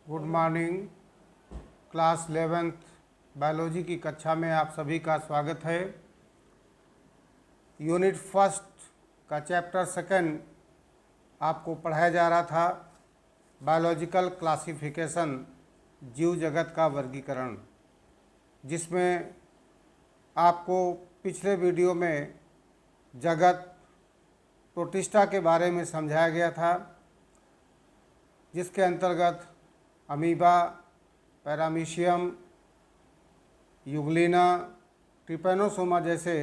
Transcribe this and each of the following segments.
Good morning. Class 11th biology की कक्षा में आप सभी का स्वागत है। यूनिट फर्स्ट का चैप्टर सेकंड आपको पढ़ाया जा रहा था, बायोलॉजिकल क्लासिफिकेशन, जीव जगत का वर्गीकरण, जिसमें आपको पिछले वीडियो में जगत प्रोटिस्टा के बारे में समझाया गया था, जिसके अंतर्गत अमीबा, पैरामीशियम, यूग्लिना, ट्रिपैनोसोमा जैसे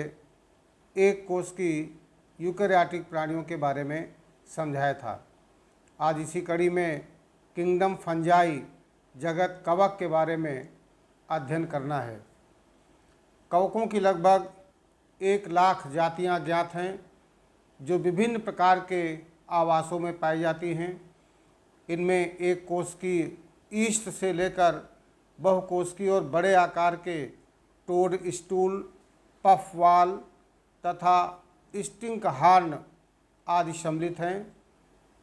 एक कोष की यूकेरियोटिक प्राणियों के बारे में समझाया था। आज इसी कड़ी में किंगडम फंजाई, जगत कवक के बारे में अध्ययन करना है। कवकों की लगभग 1,00,000 जातियां ज्ञात हैं, जो विभिन्न प्रकार के आवासों में पाई जाती हैं। इनमें एक कोष की ईस्ट से लेकर बहुकोषीय और बड़े आकार के टोड स्टूल, पफवाल तथा स्टिंक हार्न आदि सम्मिलित हैं।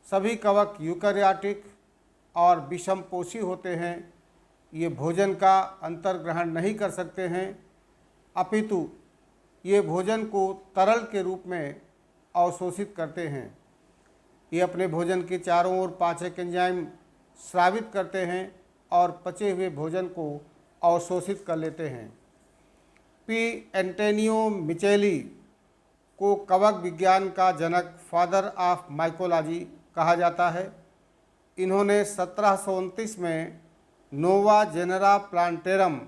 सभी कवक यूकेरियोटिक और विषमपोषी होते हैं। ये भोजन का अंतर्ग्रहण नहीं कर सकते हैं, अपितु ये भोजन को तरल के रूप में अवशोषित करते हैं। ये अपने भोजन के चारों ओर पाचक एंजाइम स्रावित करते हैं और पचे हुए भोजन को अवशोषित कर लेते हैं। पी एंटोनियो मिचेली को कवक विज्ञान का जनक, फादर ऑफ माइकोलॉजी कहा जाता है। इन्होंने 1729 में नोवा जेनेरा प्लांटेरम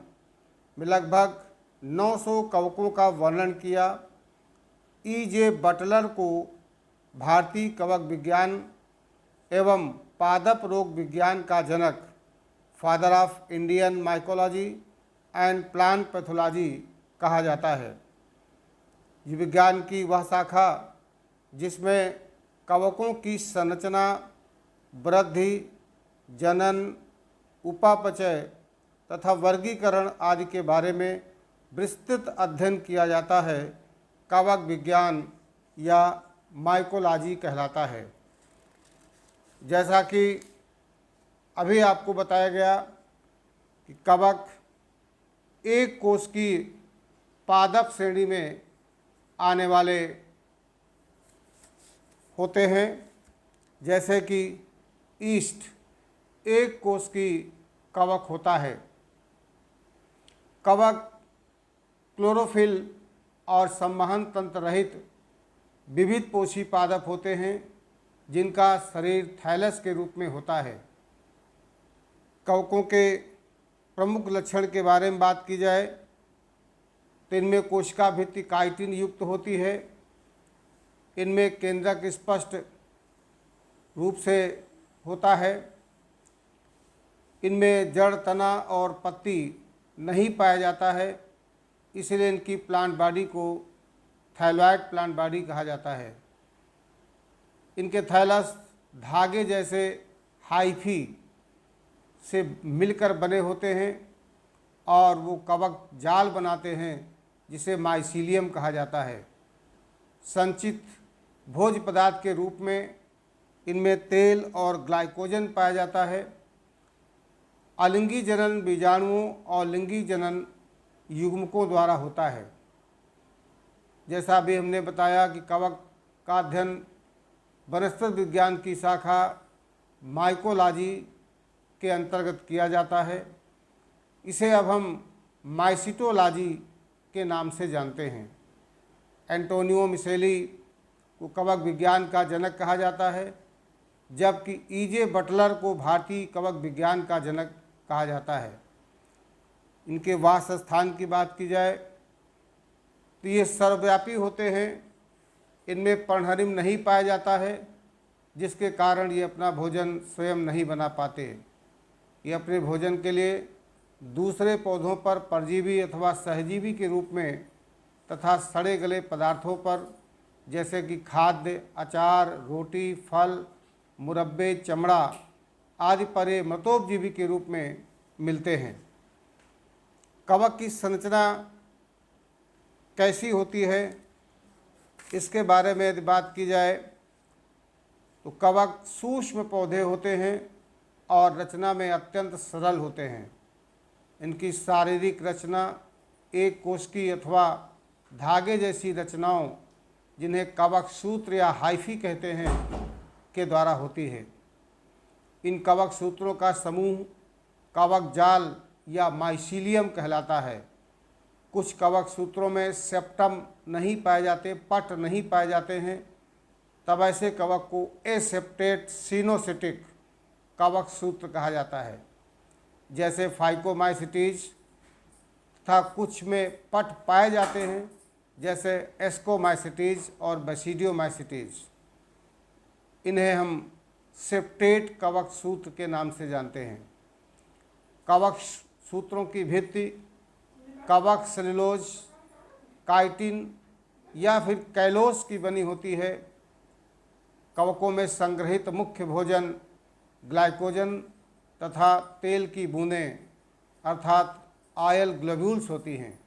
में लगभग 900 कवकों का वर्णन किया। ई.जे. बटलर को भारतीय कवक विज्ञान एवं पादप रोग विज्ञान का जनक, father of Indian mycology and plant pathology कहा जाता है। जीव विज्ञान की वह शाखा जिसमें कवकों की संरचना, वृद्धि, जनन, उपापचय तथा वर्गीकरण आदि के बारे में विस्तृत अध्ययन किया जाता है, कवक विज्ञान या माइकोलॉजी कहलाता है। जैसा कि अभी आपको बताया गया कि कवक एक कोष की पादप श्रेणी में आने वाले होते हैं, जैसे कि ईस्ट एक कोष की कवक होता है। कवक क्लोरोफिल और संवहन तंत्र रहित विविध पोषी पादप होते हैं, जिनका शरीर थैलस के रूप में होता है। कवकों के प्रमुख लक्षण के बारे में बात की जाए तो इनमें कोशिका भित्ति काइटिन युक्त होती है। इनमें केंद्रक स्पष्ट रूप से होता है। इनमें जड़, तना और पत्ती नहीं पाया जाता है, इसलिए इनकी प्लांट बॉडी को थैलॉइड प्लांट बॉडी कहा जाता है। इनके थैलस धागे जैसे हाइफी से मिलकर बने होते हैं और वो कवक जाल बनाते हैं, जिसे माइसीलियम कहा जाता है। संचित भोज्य पदार्थ के रूप में इनमें तेल और ग्लाइकोजन पाया जाता है। अलिंगी जनन बीजाणुओं और लिंगी जनन युग्मकों द्वारा होता है। जैसा अभी हमने बताया कि कवक का अध्ययन वनस्पति विज्ञान की शाखा माइकोलॉजी के अंतर्गत किया जाता है। इसे अब हम माइसिटोलॉजी के नाम से जानते हैं। एंटोनियो मिचेली को कवक विज्ञान का जनक कहा जाता है, जबकि ई.जे. बटलर को भारतीय कवक विज्ञान का जनक कहा जाता है। इनके वास स्थान की बात की जाए तो ये सर्वव्यापी होते हैं। इनमें पर्णहरिम नहीं पाया जाता है, जिसके कारण ये अपना भोजन स्वयं नहीं बना पाते। ये अपने भोजन के लिए दूसरे पौधों पर परजीवी अथवा सहजीवी के रूप में तथा सड़े गले पदार्थों पर, जैसे कि खाद्य, अचार, रोटी, फल, मुरब्बे, चमड़ा आदि पर ये मृतोपजीवी के रूप में मिलते हैं। कवक की संरचना कैसी होती है, इसके बारे में यदि बात की जाए तो कवक सूक्ष्म पौधे होते हैं और रचना में अत्यंत सरल होते हैं। इनकी शारीरिक रचना एक कोशिकीय अथवा धागे जैसी रचनाओं, जिन्हें कवक सूत्र या हाइफी कहते हैं, के द्वारा होती है। इन कवक सूत्रों का समूह कवक जाल या माइसीलियम कहलाता है। कुछ कवक सूत्रों में सेप्टम नहीं पाए जाते, पट नहीं पाए जाते हैं, तब ऐसे कवक को एसेप्टेट सिनोसिटिक कवक सूत्र कहा जाता है। जैसे फाइकोमाइसिटीज तथा कुछ में पट पाए जाते हैं, जैसे एस्कोमाइसिटीज और बेसिडियोमाइसिटीज। इन्हें हम सेप्टेट कवक सूत्र के नाम से जानते हैं। कवक सूत्रों की भित्ति कवक सेलुलोज, काइटिन या फिर कैलोस की बनी होती है। कवकों में संग्रहित मुख्य भोजन ग्लाइकोजन तथा तेल की बूंदें अर्थात आयल ग्लोब्यूल्स होती हैं।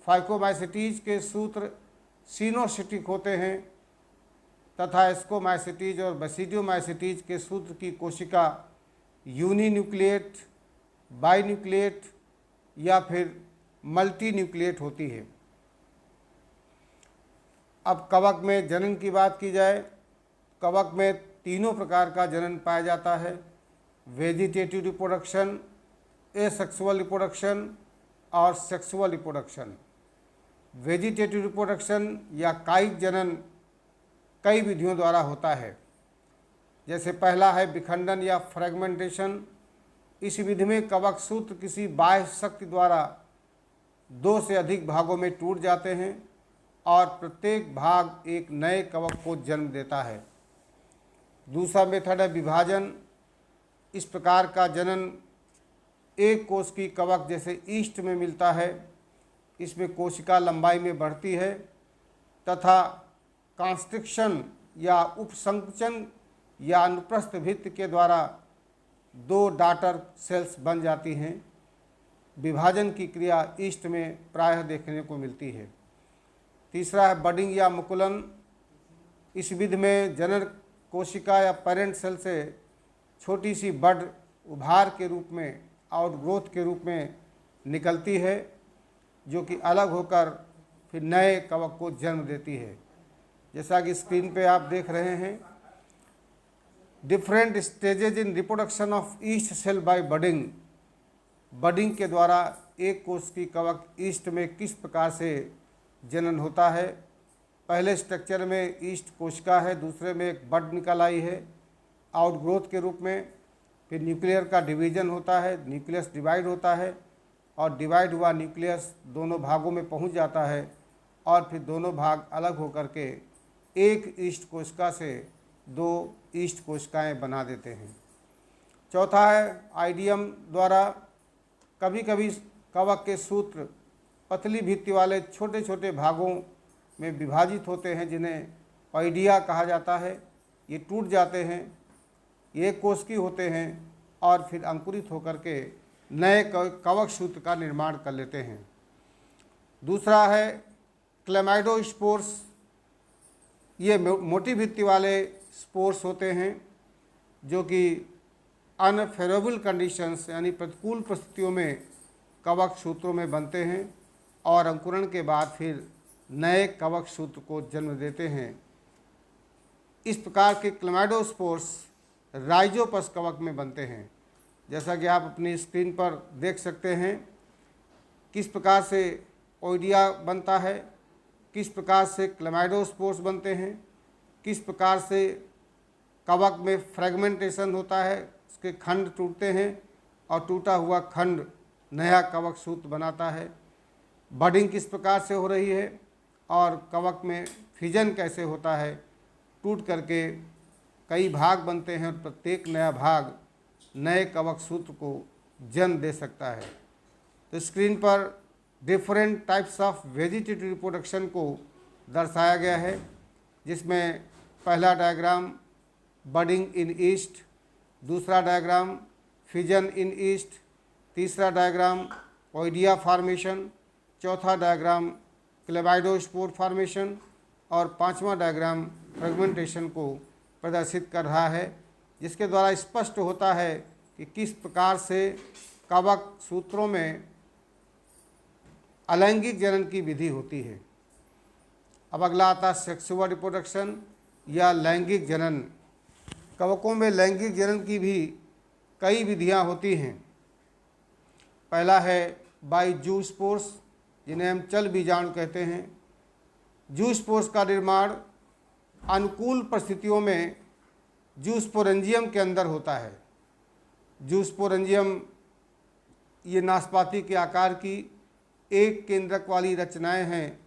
फाइकोमाइसिटीज के सूत्र सिनोसिटिक होते हैं तथा एस्कोमाइसिटीज और बेसिडियोमाइसिटीज के सूत्र की कोशिका यूनिन्यूक्लिएट, बाइन्यूक्लिएट या फिर मल्टीन्यूक्लिएट होती है। अब कवक में जनन की बात की जाए, कवक में तीनों प्रकार का जनन पाया जाता है। वेजिटेटिव रिप्रोडक्शन, एसेक्सुअल रिप्रोडक्शन और सेक्सुअल रिप्रोडक्शन। वेजिटेटिव रिप्रोडक्शन या कायिक जनन कई विधियों द्वारा होता है। जैसे पहला है विखंडन या फ्रेगमेंटेशन। इस विधि में कवक सूत्र किसी बाह्य शक्ति द्वारा दो से अधिक भागों में टूट जाते हैं और प्रत्येक भाग एक नए कवक को जन्म देता है। दूसरा मेथड है विभाजन। इस प्रकार का जनन एक कोश की कवक जैसे ईस्ट में मिलता है। इसमें कोशिका लंबाई में बढ़ती है तथा कॉन्स्ट्रिक्शन या उपसंकुचन या अनुप्रस्थ भित्ति के द्वारा दो डॉटर सेल्स बन जाती हैं। विभाजन की क्रिया ईस्ट में प्रायः देखने को मिलती है। तीसरा है बडिंग या मुकुलन। इस विधि में जनन कोशिका या पेरेंट सेल से छोटी सी बड उभार के रूप में, आउटग्रोथ के रूप में निकलती है, जो कि अलग होकर फिर नए कवक को जन्म देती है। जैसा कि स्क्रीन पे आप देख रहे हैं, different stages in reproduction of yeast cell by budding. Budding के द्वारा एक कोश की कवक ईस्ट में किस प्रकार से जनन होता है। पहले स्ट्रक्चर में ईस्ट कोशिका है, दूसरे में एक बड निकल आई है आउटग्रोथ के रूप में। फिर न्यूक्लियर का डिवीजन होता है, न्यूक्लियस डिवाइड होता है और डिवाइड हुआ न्यूक्लियस दोनों भागों में पहुंच जाता है और फिर दोनों भाग अलग होकर के एक ईस्ट कोशिका से दो ईस्ट कोशिकाएं बना देते हैं। चौथा है आइडियम द्वारा। कभी कभी कवक के सूत्र पतली भित्ति वाले छोटे छोटे भागों में विभाजित होते हैं, जिन्हें ऑइडिया कहा जाता है। ये टूट जाते हैं, ये कोशिकी होते हैं और फिर अंकुरित होकर के नए कवक सूत्र का निर्माण कर लेते हैं। दूसरा है क्लेमाइडोस्पोर्स। ये मोटी भित्ति वाले स्पोर्स होते हैं जो कि अनफेवरेबल कंडीशंस यानी प्रतिकूल परिस्थितियों में कवक सूत्रों में बनते हैं और अंकुरण के बाद फिर नए कवक सूत्र को जन्म देते हैं। इस प्रकार के क्लेमाइडोस्पोर्स राइजोपस कवक में बनते हैं। जैसा कि आप अपनी स्क्रीन पर देख सकते हैं किस प्रकार से ओइडिया बनता है, किस प्रकार से क्लेमाइडोस्पोर्स बनते हैं, किस प्रकार से कवक में फ्रेगमेंटेशन होता है, उसके खंड टूटते हैं और टूटा हुआ खंड नया कवक सूत्र बनाता है। बडिंग किस प्रकार से हो रही है और कवक में फिजन कैसे होता है, टूट करके कई भाग बनते हैं और प्रत्येक नया भाग नए कवक सूत्र को जन्म दे सकता है। तो स्क्रीन पर different types of vegetative reproduction को दर्शाया गया है, जिसमें पहला डायग्राम बडिंग इन ईस्ट, दूसरा डायग्राम फिजन इन ईस्ट, तीसरा डायग्राम ओइडिया फॉर्मेशन, चौथा डायग्राम क्लेमाइडोस्पोर फॉर्मेशन और पांचवा डायग्राम फ्रेगमेंटेशन को प्रदर्शित कर रहा है। जिसके द्वारा स्पष्ट होता है कि किस प्रकार से कवक सूत्रों में अलैंगिक जनन की विधि होती है। अब अगला आता है सेक्सुअल रिप्रोडक्शन या लैंगिक जनन। कवकों में लैंगिक जनन की भी कई विधियां होती हैं। पहला है बाई जूस्पोर्स, जिन्हें हम चल बीजाणु कहते हैं। जूस्पोर्स का निर्माण अनुकूल परिस्थितियों में जूस्पोरेंजियम के अंदर होता है। जूस्पोरेंजियम ये नाशपाती के आकार की एक केंद्रक वाली रचनाएं हैं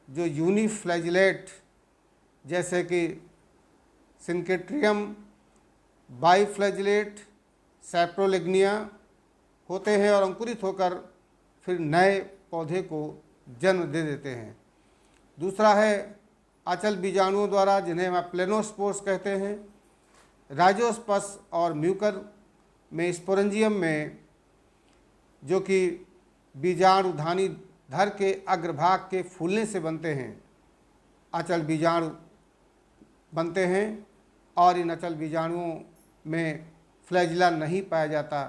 जो यूनिफ्लैजिलेट जैसे कि सिंकेट्रियम, बाईफ्लैजिलेट, सैप्रोलिग्निया होते हैं और अंकुरित होकर फिर नए पौधे को जन्म दे देते हैं। दूसरा है अचल बीजाणुओं द्वारा, जिन्हें हम प्लेनोस्पोर्स कहते हैं। राइजोस्पस और म्यूकर में स्पोरेंजियम में, जो कि बीजाणुधानी धर के अग्रभाग के फूलने से बनते हैं, अचल बीजाणु बनते हैं और इन अचल बीजाणुओं में फ्लैजिला नहीं पाया जाता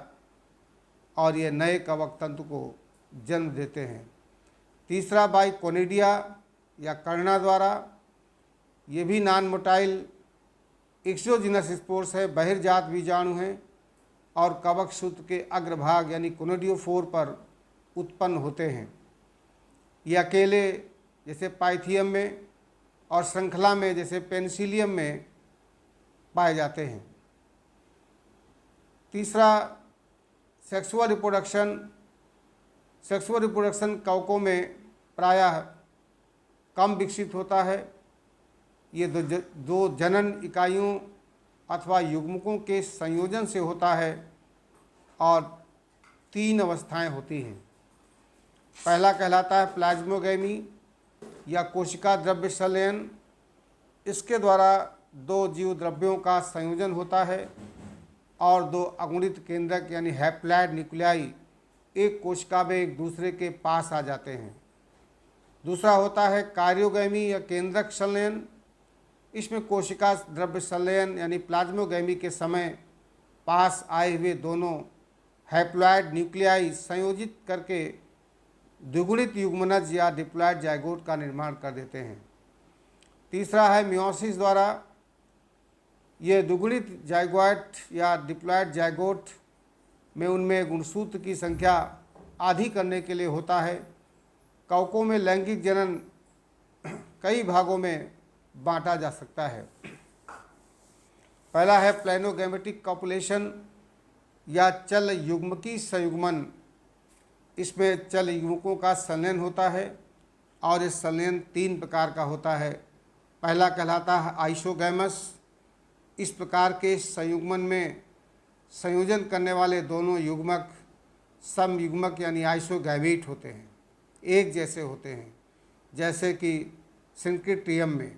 और ये नए कवक तंतु को जन्म देते हैं। तीसरा बाई कोनिडिया या कर्णा द्वारा, ये भी नॉन मोटाइल एक्सोजिनस स्पोर्स है, बहिर्जात बीजाणु हैं और कवक सूत्र के अग्रभाग यानी कोनिडियोफोर पर उत्पन्न होते हैं। ये अकेले जैसे पाइथियम में और श्रृंखला में जैसे पेनिसिलियम में पाए जाते हैं। तीसरा सेक्सुअल रिप्रोडक्शन। सेक्सुअल रिप्रोडक्शन कवकों में प्रायः कम विकसित होता है। ये दो जनन इकाइयों अथवा युग्मकों के संयोजन से होता है और 3 अवस्थाएं होती हैं। पहला कहलाता है प्लाज्मोगैमी या कोशिका द्रव्य संलयन। इसके द्वारा 2 जीव द्रव्यों का संयोजन होता है और 2 अगुणित केंद्रक यानी हैप्लॉइड न्यूक्लियाई एक कोशिका में एक दूसरे के पास आ जाते हैं। दूसरा होता है कार्योगैमी या केंद्रक संलयन। इसमें कोशिका द्रव्य संलयन यानी प्लाज्मोगैमी के समय पास आए हुए दोनों हैप्लॉइड न्यूक्लियाई संयोजित करके द्विगुणित युग्मनज या डिप्लॉइड जाइगोट का निर्माण कर देते हैं। तीसरा है मियोसिस द्वारा। ये द्विगुणित जाइगोट या डिप्लॉइड जाइगोट में उनमें गुणसूत्र की संख्या आधी करने के लिए होता है। कवकों में लैंगिक जनन कई भागों में बांटा जा सकता है। पहला है प्लेनोगैमेटिक कॉपुलेशन या चल युग्मकी संयुग्मन। इसमें चल युग्मकों का संलयन होता है और इस संलयन 3 प्रकार का होता है। पहला कहलाता है आइसोगैमस। इस प्रकार के संयुग्मन में संयोजन करने वाले दोनों युग्मक समयुग्मक यानी आइसोगैमीट होते हैं, एक जैसे होते हैं, जैसे कि सिंक्रिटियम में।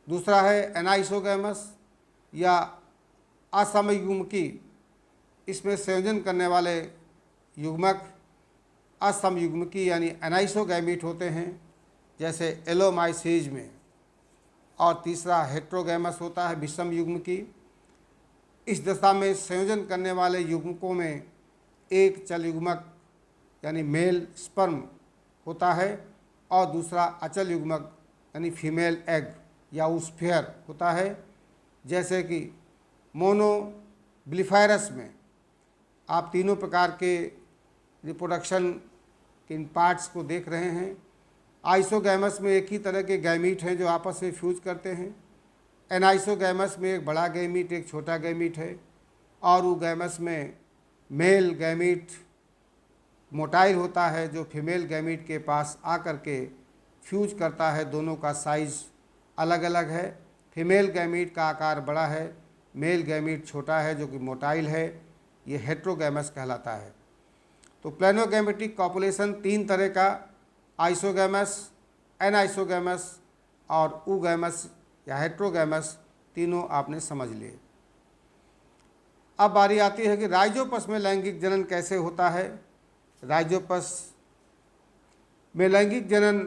दूसरा है एनाइसोगैमस या असमयुग्मकी। इसमें संयोजन करने वाले युग्मक असमयुग्मकी यानी एनाइसोगैमीट होते हैं, जैसे एलोमाइसीज में। और तीसरा हेट्रोगैमस होता है विषम युग्मकी। इस दशा में संयोजन करने वाले युग्मकों में एक चल युग्मक यानी मेल स्पर्म होता है और दूसरा अचल युग्मक यानी फीमेल एग या ऊस्फेयर होता है, जैसे कि मोनोब्लिफायरस में। आप तीनों प्रकार के रिप्रोडक्शन के इन पार्ट्स को देख रहे हैं। आइसोगैमस में एक ही तरह के गैमीट हैं जो आपस में फ्यूज करते हैं। एनाइसोगैमस में एक बड़ा गैमीट एक छोटा गैमीट है और ऊगैमस में मेल गैमीट मोटाइल होता है जो फीमेल गैमीट के पास आकर के फ्यूज करता है। दोनों का साइज़ अलग अलग है। फीमेल गैमीट का आकार बड़ा है, मेल गैमीट छोटा है जो कि मोटाइल है। ये हेट्रोगैमस कहलाता है। तो प्लेनोगैमेटिक कॉपुलेशन 3 तरह का, आइसोगैमस, एनाइसोगैमस और ऊगैमस या हेट्रोगैमस, तीनों आपने समझ लिए। अब बारी आती है कि राइजोपस में लैंगिक जनन कैसे होता है। राइजोपस में लैंगिक जनन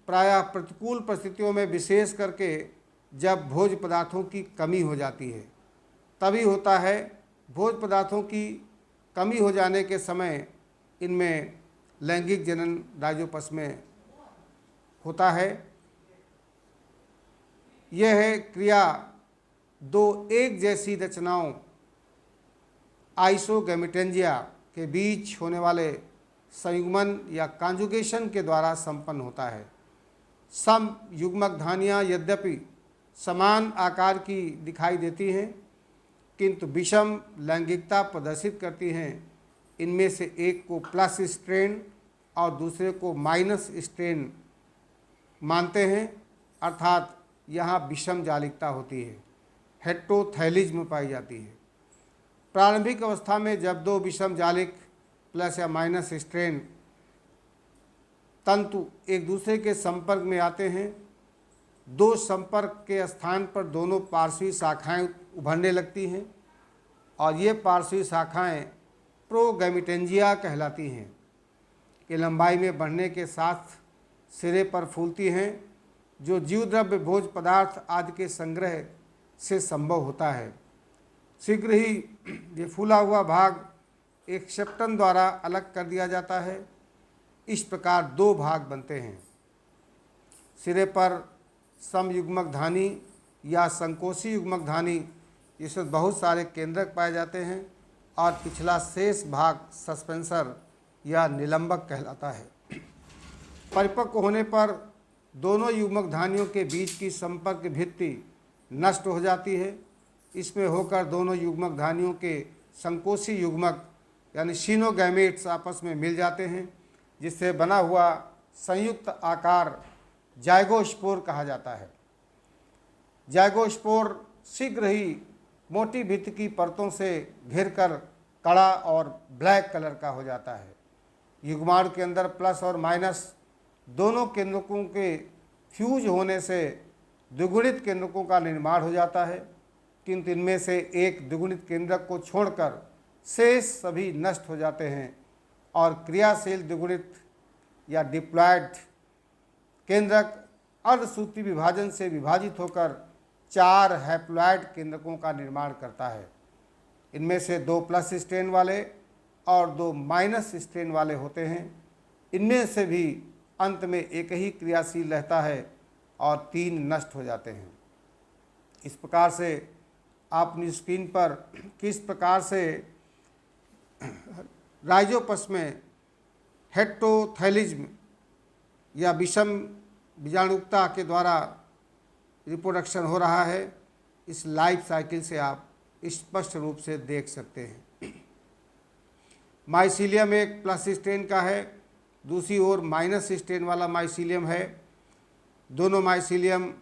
प्रायः प्रतिकूल परिस्थितियों में, विशेष करके जब भोज्य पदार्थों की कमी हो जाती है, तभी होता है। भोज्य पदार्थों की कमी हो जाने के समय इनमें लैंगिक जनन राइजोपस में होता है। यह है क्रिया दो एक जैसी रचनाओं आइसोगैमेटेंजिया के बीच होने वाले संयुग्मन या कॉन्जुगेशन के द्वारा संपन्न होता है। सम युग्मक धानियाँ यद्यपि समान आकार की दिखाई देती हैं, किंतु विषम लैंगिकता प्रदर्शित करती हैं। इनमें से एक को प्लस स्ट्रेन और दूसरे को माइनस स्ट्रेन मानते हैं, अर्थात यहाँ विषम जालिकता होती है, हेटेरोथैलिज्म पाई जाती है। प्रारंभिक अवस्था में जब दो विषम जालिक प्लस या माइनस स्ट्रेन तंतु एक दूसरे के संपर्क में आते हैं, दो संपर्क के स्थान पर दोनों पार्श्वी शाखाएं उभरने लगती हैं और ये पार्श्वी शाखाएं प्रोगैमेटेंजिया कहलाती हैं, कि लंबाई में बढ़ने के साथ सिरे पर फूलती हैं, जो जीवद्रव्य भोज्य पदार्थ आदि के संग्रह से संभव होता है। शीघ्र ही ये फूला हुआ भाग एक शेप्टन द्वारा अलग कर दिया जाता है। इस प्रकार दो भाग बनते हैं। सिरे पर समयुग्मक धानी या संकोची युग्मक धानी, जिसमें बहुत सारे केंद्रक पाए जाते हैं, और पिछला शेष भाग सस्पेंसर या निलंबक कहलाता है। परिपक्व होने पर दोनों युग्मक धानियों के बीच की संपर्क भित्ति नष्ट हो जाती है। इसमें होकर दोनों युग्मक धानियों के संकोची युग्मक यानी सिनोगैमेट्स आपस में मिल जाते हैं, जिससे बना हुआ संयुक्त आकार जाइगोस्पोर कहा जाता है। जाइगोस्पोर शीघ्र ही मोटी भित्ति की परतों से घिरकर कड़ा और ब्लैक कलर का हो जाता है। युग्माणु के अंदर प्लस और माइनस दोनों केंद्रकों के फ्यूज होने से द्विगुणित केंद्रकों का निर्माण हो जाता है, किंतु इनमें से एक द्विगुणित केंद्रक को छोड़कर शेष सभी नष्ट हो जाते हैं और क्रियाशील द्विगुणित या डिप्लॉयड केंद्रक अर्धसूत्री विभाजन से विभाजित होकर 4 हैप्लॉयड केंद्रकों का निर्माण करता है। इनमें से 2 प्लस स्ट्रेन वाले और 2 माइनस स्ट्रेन वाले होते हैं। इनमें से भी अंत में एक ही क्रियाशील रहता है और 3 नष्ट हो जाते हैं। इस प्रकार से आप अपनी स्क्रीन पर किस प्रकार से राइजोपस में हेटेरोथैलिज्म या विषम बीजाणुकता के द्वारा रिप्रोडक्शन हो रहा है, इस लाइफ साइकिल से आप स्पष्ट रूप से देख सकते हैं। माइसीलियम एक प्लस स्ट्रेन का है, दूसरी ओर माइनस स्ट्रेन वाला माइसीलियम है। दोनों माइसीलियम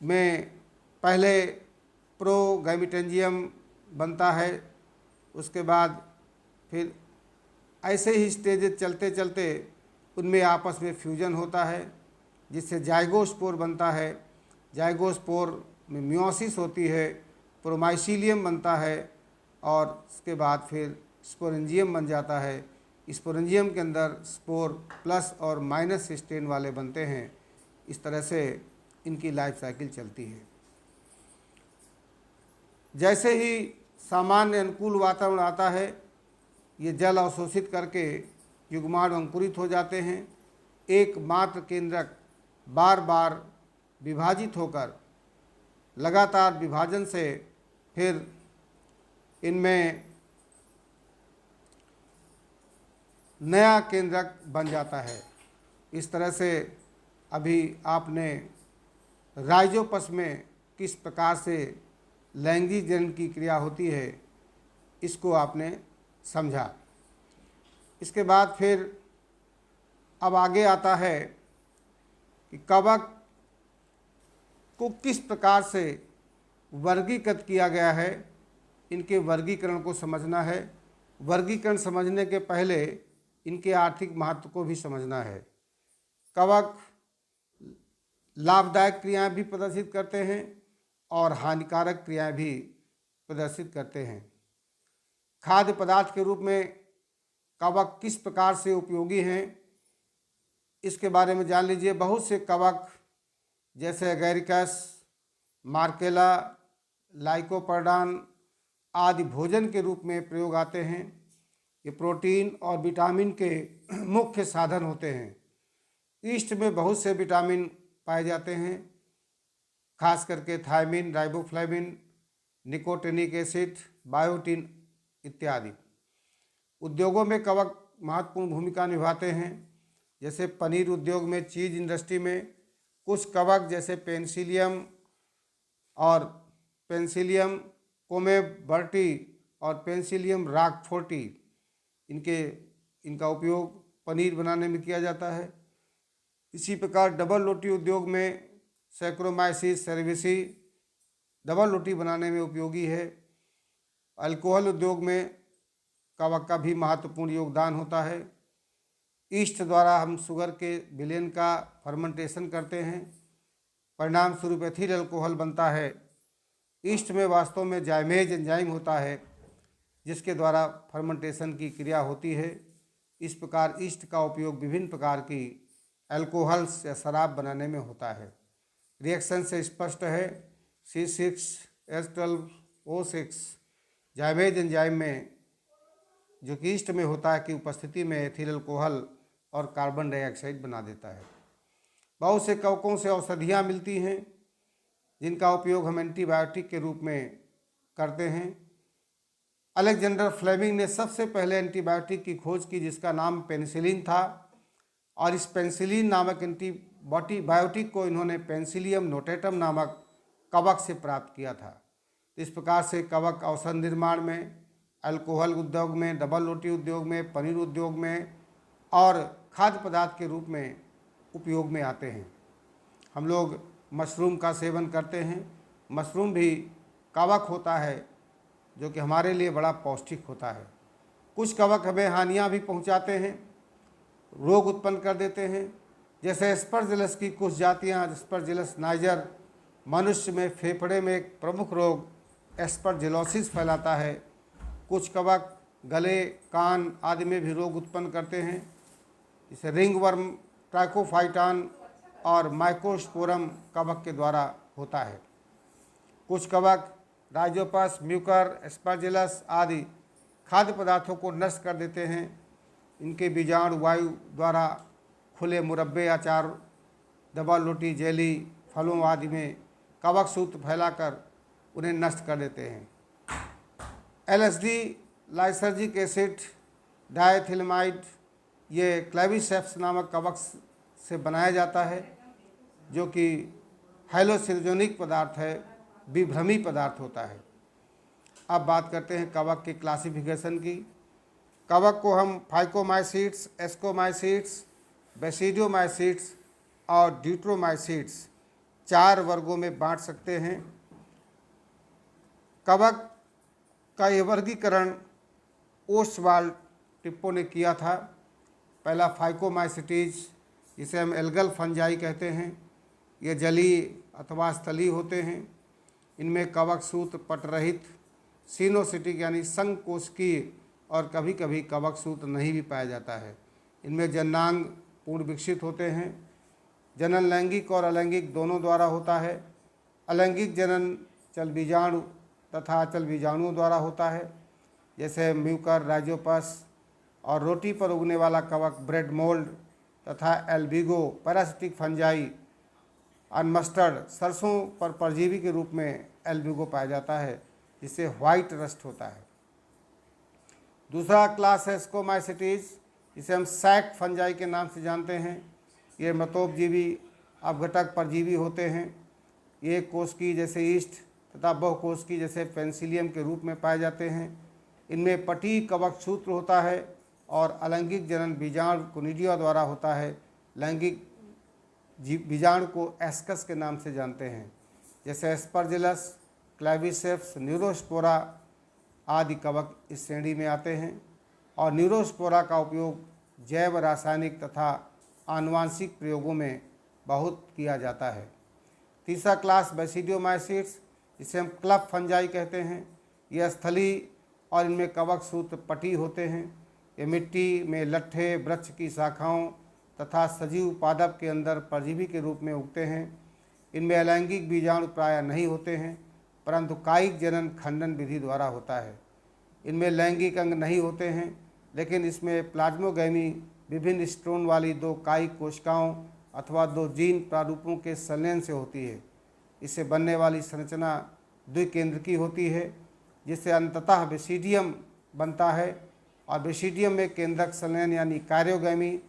में पहले प्रोगैमेटेंजियम बनता है, उसके बाद फिर ऐसे ही स्टेजेस चलते चलते उनमें आपस में फ्यूजन होता है, जिससे जाइगोस्पोर बनता है। जाइगोस्पोर में मियोसिस होती है, प्रोमाइसीलियम बनता है और उसके बाद फिर स्पोरेंजियम बन जाता है। स्पोरेंजियम के अंदर स्पोर प्लस और माइनस स्ट्रेन वाले बनते हैं। इस तरह से इनकी लाइफ साइकिल चलती है। जैसे ही सामान्य अनुकूल वातावरण आता है, ये जल अवशोषित करके युग्माणु अंकुरित हो जाते हैं। एकमात्र केंद्रक बार बार विभाजित होकर लगातार विभाजन से फिर इनमें नया केंद्रक बन जाता है। इस तरह से अभी आपने राइजोपस में किस प्रकार से लैंगिक जनन की क्रिया होती है, इसको आपने समझा। इसके बाद फिर अब आगे आता है कि कवक को किस प्रकार से वर्गीकृत किया गया है। इनके वर्गीकरण को समझना है। वर्गीकरण समझने के पहले इनके आर्थिक महत्व को भी समझना है। कवक लाभदायक क्रियाएं भी प्रदर्शित करते हैं और हानिकारक क्रियाएं भी प्रदर्शित करते हैं। खाद्य पदार्थ के रूप में कवक किस प्रकार से उपयोगी हैं, इसके बारे में जान लीजिए। बहुत से कवक जैसे एगेरिकस, मार्केला, लाइकोपर्डान, आदि भोजन के रूप में प्रयोग आते हैं। ये प्रोटीन और विटामिन के मुख्य साधन होते हैं। ईस्ट में बहुत से विटामिन पाए जाते हैं, खास करके thiamine, riboflavin, nicotinic acid, biotin इत्यादि। उद्योगों में कवक महत्वपूर्ण भूमिका निभाते हैं। जैसे पनीर उद्योग में, चीज़ इंडस्ट्री में कुछ कवक जैसे पेंसिलियम कोमेबर्टी और पेंसिलियम रॉकफोर्टी इनका उपयोग पनीर बनाने में किया जाता है। इसी प्रकार डबल रोटी उद्योग में सैक्रोमाइसिस सेरेविसी डबल रोटी बनाने में उपयोगी है। अल्कोहल उद्योग में कवक का भी महत्वपूर्ण योगदान होता है। ईस्ट द्वारा हम शुगर के विलयन का फर्मेंटेशन करते हैं, परिणाम स्वरूप एथिल अल्कोहल बनता है। ईस्ट में वास्तव में जाइमेज एंजाइम होता है जिसके द्वारा फर्मेंटेशन की क्रिया होती है। इस प्रकार ईस्ट का उपयोग विभिन्न प्रकार की अल्कोहल्स या शराब बनाने में होता है। रिएक्शन से स्पष्ट है, C6H12O6 जाइमेज एंजाइम में जो कि ईस्ट में होता है की उपस्थिति में एथिल अल्कोहल और कार्बन डाइऑक्साइड बना देता है। बहुत से कवकों से औषधियाँ मिलती हैं जिनका उपयोग हम एंटीबायोटिक के रूप में करते हैं। अलेक्जेंडर फ्लेमिंग ने सबसे पहले एंटीबायोटिक की खोज की जिसका नाम पेनिसिलिन था, और इस पेनिसिलिन नामक एंटीबायोटिक को इन्होंने पेनिसिलियम नोटेटम नामक कवक से प्राप्त किया था। इस प्रकार से कवक औषध निर्माण में, अल्कोहल उद्योग में, डबल रोटी उद्योग में, पनीर उद्योग में और खाद्य पदार्थ के रूप में उपयोग में आते हैं। हम लोग मशरूम का सेवन करते हैं। मशरूम भी कवक होता है जो कि हमारे लिए बड़ा पौष्टिक होता है। कुछ कवक हमें हानियाँ भी पहुंचाते हैं, रोग उत्पन्न कर देते हैं। जैसे एस्परजिलस की कुछ जातियाँ, एस्परजिलस नाइजर मनुष्य में फेफड़े में एक प्रमुख रोग एस्परजिलोसिस फैलाता है। कुछ कवक गले, कान आदि में भी रोग उत्पन्न करते हैं। जैसे रिंगवर्म, ट्राइकोफाइटान और माइकोस्पोरम कवक के द्वारा होता है। कुछ कवक राइजोपस, म्यूकर, एस्परजिलस आदि खाद्य पदार्थों को नष्ट कर देते हैं। इनके बीजाणु वायु द्वारा खुले मुरब्बे, अचार, डबल रोटी, जेली, फलों आदि में कवक सूत्र फैलाकर उन्हें नष्ट कर देते हैं। LSD, लाइसर्जिक एसिड, डायथिलमाइड ये क्लेविसेप्स नामक कवक से बनाया जाता है जो कि हैलोसिरोजेनिक पदार्थ है, विभ्रमी पदार्थ होता है। अब बात करते हैं कवक के क्लासिफिकेशन की। कवक को हम फाइकोमाइसीट्स, एस्कोमाइसीट्स, बेसिडियोमाइसीट्स और ड्यूट्रोमाइसीट्स 4 वर्गों में बांट सकते हैं। कवक का ये वर्गीकरण ओस्टवाल्ड टिप्पो ने किया था। पहला फाइकोमाइसीटीज, जिसे हम एल्गल फंजाई कहते हैं, ये जलीय अथवा स्थलीय होते हैं। इनमें कवक सूत्र पटरहित, सिनोसिटिक यानी संकोशिकीय और कभी कभी कवक सूत्र नहीं भी पाया जाता है। इनमें जननांग पूर्ण विकसित होते हैं। जनन लैंगिक और अलैंगिक दोनों द्वारा होता है। अलैंगिक जनन चल बीजाणु तथा अचल बीजाणुओं द्वारा होता है, जैसे म्यूकर, राइजोपस, और रोटी पर उगने वाला कवक ब्रेड मोल्ड तथा एल्बिगो, पैरासिटिक फंजाई, अनमस्टर्ड, सरसों पर परजीवी के रूप में एल्बिगो पाया जाता है जिससे व्हाइट रस्ट होता है। दूसरा क्लास है स्कोमाइसिटीज, जिसे हम सैक फंजाई के नाम से जानते हैं। ये मतोपजीवी अपघटक परजीवी होते हैं। ये कोशिकी जैसे ईस्ट तथा बहुकोशिकी जैसे पेनिसिलियम के रूप में पाए जाते हैं। इनमें पटी कवक सूत्र होता है और अलैंगिक जनन बीजाणु कोनिडिया द्वारा होता है। लैंगिक बीजाणु को एस्कस के नाम से जानते हैं। जैसे एस्परजिलस, क्लेविसेप्स, न्यूरोस्पोरा आदि कवक इस श्रेणी में आते हैं। और न्यूरोस्पोरा का उपयोग जैव रासायनिक तथा आनुवांशिक प्रयोगों में बहुत किया जाता है। तीसरा क्लास बेसिडियोमाइसीट्स, जिसे हम क्लब फंजाई कहते हैं। यह स्थलीय और इनमें कवक सूत्र पटी होते हैं। ये मिट्टी में लट्ठे, वृक्ष की शाखाओं तथा सजीव पादप के अंदर परजीवी के रूप में उगते हैं। इनमें अलैंगिक बीजाणु प्रायः नहीं होते हैं, परंतु कायिक जनन खंडन विधि द्वारा होता है। इनमें लैंगिक अंग नहीं होते हैं, लेकिन इसमें प्लाज्मोगैमी विभिन्न स्ट्रोन वाली 2 कायिक कोशिकाओं अथवा 2 जीन प्रारूपों के संलयन से होती है। इससे बनने वाली संरचना द्विकेंद्रकी होती है, जिससे अंततः बेसिडियम बनता है और बेसिडियम में केंद्रक संलयन यानी कारियोगैमी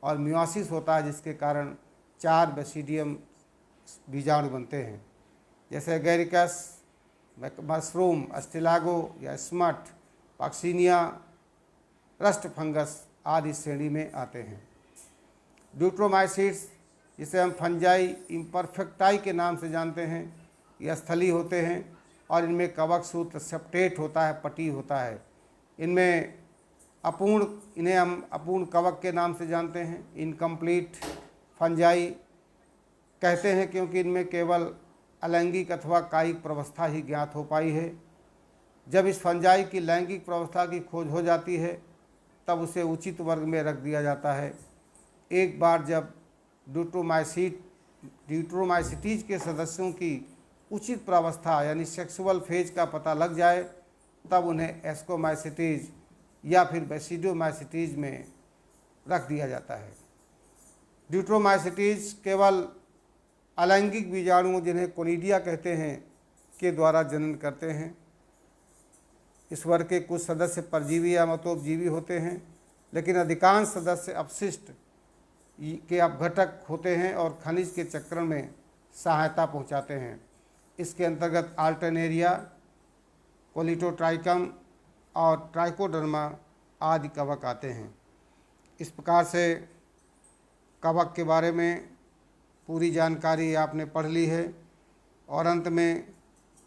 और मियोसिस होता है, जिसके कारण 4 बेसिडियम बीजाणु बनते हैं, जैसे एगेरिकस, मशरूम, अस्टिलागो या स्मट, पॉक्सीनिया, रस्ट फंगस आदि श्रेणी में आते हैं। ड्यूट्रोमाइसिट्स, जिसे हम फंजाई इम्परफेक्टाई के नाम से जानते हैं, ये स्थलीय होते हैं और इनमें कवक सूत्र सेप्टेट होता है, पटी होता है। इनमें इन्हें हम अपूर्ण कवक के नाम से जानते हैं। इनकम्प्लीट फंजाई कहते हैं क्योंकि इनमें केवल अलैंगिक अथवा कायिक प्रवस्था ही ज्ञात हो पाई है। जब इस फंजाई की लैंगिक प्रवस्था की खोज हो जाती है तब उसे उचित वर्ग में रख दिया जाता है। एक बार जब ड्यूट्रोमाइसिटीज के सदस्यों की उचित प्रावस्था यानी सेक्सुअल फेज का पता लग जाए तब उन्हें एस्कोमाइसिटीज या फिर बेसिडियोमाइसिटीज में रख दिया जाता है। ड्यूट्रोमाइसिटीज केवल अलैंगिक बीजाणुओं, जिन्हें कोनिडिया कहते हैं, के द्वारा जनन करते हैं। इस वर्ग के कुछ सदस्य परजीवी या मतोपजीवी होते हैं, लेकिन अधिकांश सदस्य अपशिष्ट के अपघटक होते हैं और खनिज के चक्रण में सहायता पहुंचाते हैं। इसके अंतर्गत आल्टरनेरिया, कोलिटोट्राइकम और ट्राइकोडर्मा आदि कवक आते हैं। इस प्रकार से कवक के बारे में पूरी जानकारी आपने पढ़ ली है और अंत में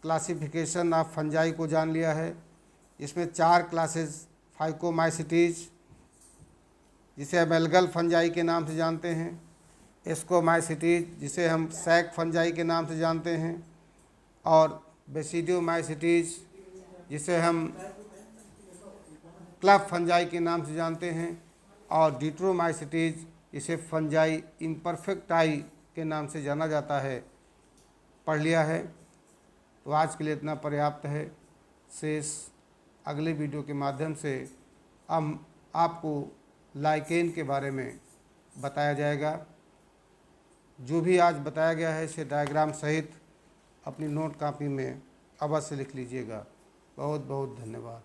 क्लासिफिकेशन ऑफ फंजाई को जान लिया है। इसमें 4 क्लासेस फाइकोमाइसिटीज, जिसे हम एल्गल फंजाई के नाम से जानते हैं, एस्कोमाइसिटीज, जिसे हम सैक फंजाई के नाम से जानते हैं, और बेसिडियोमाइसिटीज, जिसे हम क्लब फंजाई के नाम से जानते हैं, और ड्यूट्रोमाइसिटीज, जिसे फंजाई इम्परफेक्टाई के नाम से जाना जाता है, पढ़ लिया है। तो आज के लिए इतना पर्याप्त है। शेष अगले वीडियो के माध्यम से हम आपको लाइकेन के बारे में बताया जाएगा। जो भी आज बताया गया है इसे डायग्राम सहित अपनी नोट कॉपी में अवश्य लिख लीजिएगा। बहुत बहुत धन्यवाद।